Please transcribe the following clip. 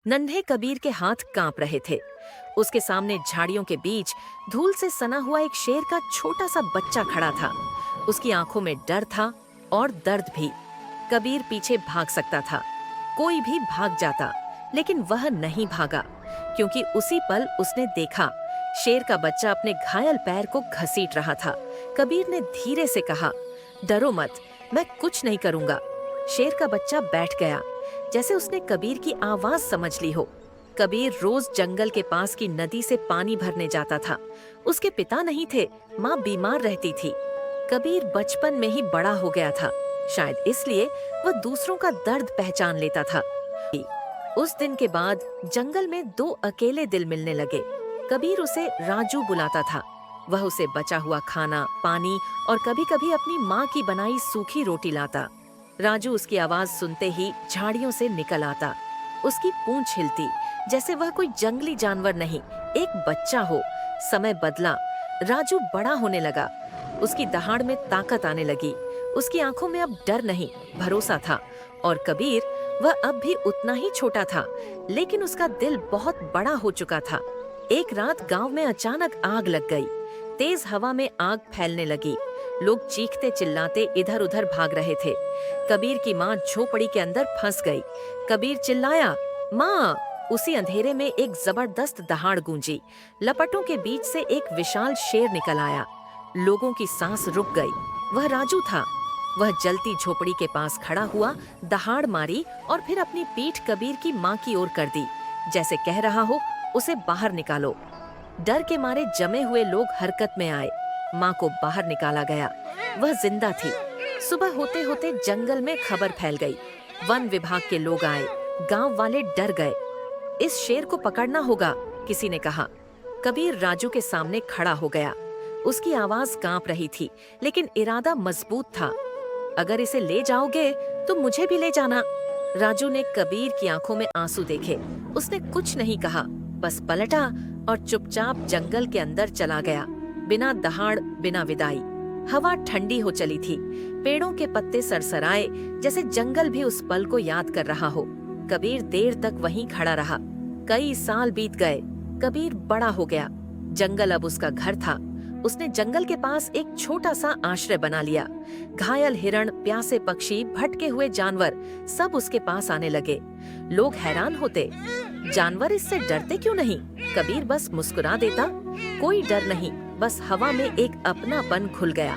नन्हे कबीर के हाथ कांप रहे थे। उसके सामने झाड़ियों के बीच धूल से सना हुआ एक शेर का छोटा सा बच्चा खड़ा था। उसकी आंखों में डर था और दर्द भी। कबीर पीछे भाग सकता था, कोई भी भाग जाता, लेकिन वह नहीं भागा, क्योंकि उसी पल उसने देखा शेर का बच्चा अपने घायल पैर को घसीट रहा था। कबीर ने धीरे से कहा, डरो मत, मैं कुछ नहीं करूंगा। शेर का बच्चा बैठ गया, जैसे उसने कबीर की आवाज समझ ली हो। कबीर रोज जंगल के पास की नदी से पानी भरने जाता था। उसके पिता नहीं थे, माँ बीमार रहती थी। कबीर बचपन में ही बड़ा हो गया था, शायद इसलिए वह दूसरों का दर्द पहचान लेता था। उस दिन के बाद जंगल में दो अकेले दिल मिलने लगे। कबीर उसे राजू बुलाता था। वह उसे बचा हुआ खाना, पानी और कभी-कभी अपनी माँ की बनाई सूखी रोटी लाता। राजू उसकी आवाज सुनते ही झाड़ियों से निकल आता। उसकी पूंछ हिलती, जैसे वह कोई जंगली जानवर नहीं, एक बच्चा हो। समय बदला, राजू बड़ा होने लगा। उसकी दहाड़ में ताकत आने लगी। उसकी आंखों में अब डर नहीं, भरोसा था। और कबीर, वह अब भी उतना ही छोटा था, लेकिन उसका दिल बहुत बड़ा हो चुका था। एक रात गांव में अचानक आग लग गई। तेज हवा में आग फैलने लगी। लोग चीखते चिल्लाते इधर उधर भाग रहे थे। कबीर की माँ झोपड़ी के अंदर फंस गई। कबीर चिल्लाया, माँ! उसी अंधेरे में एक जबरदस्त दहाड़ गूंजी। लपटों के बीच से एक विशाल शेर निकल आया। लोगों की सांस रुक गई। वह राजू था। वह जलती झोपड़ी के पास खड़ा हुआ, दहाड़ मारी और फिर अपनी पीठ कबीर की माँ की ओर कर दी, जैसे कह रहा हो, उसे बाहर निकालो। डर के मारे जमे हुए लोग हरकत में आए। माँ को बाहर निकाला गया। वह जिंदा थी। सुबह होते होते जंगल में खबर फैल गई। वन विभाग के लोग आए। गांव वाले डर गए। इस शेर को पकड़ना होगा, किसी ने कहा। कबीर राजू के सामने खड़ा हो गया। उसकी आवाज कांप रही थी, लेकिन इरादा मजबूत था। अगर इसे ले जाओगे तो मुझे भी ले जाना। राजू ने कबीर की आंखों में आंसू देखे। उसने कुछ नहीं कहा, बस पलटा और चुपचाप जंगल के अंदर चला गया, बिना दहाड़, बिना विदाई। हवा ठंडी हो चली थी। पेड़ों के पत्ते सरसराए, जैसे जंगल भी उस पल को याद कर रहा हो। कबीर देर तक वहीं खड़ा रहा। कई साल बीत गए। कबीर बड़ा हो गया। जंगल अब उसका घर था। उसने जंगल के पास एक छोटा सा आश्रय बना लिया। घायल हिरण, प्यासे पक्षी, भटके हुए जानवर सब उसके पास आने लगे। लोग हैरान होते, जानवर इससे डरते क्यों नहीं? कबीर बस मुस्कुरा देता, कोई डर नहीं, बस हवा में एक अपनापन घुल गया।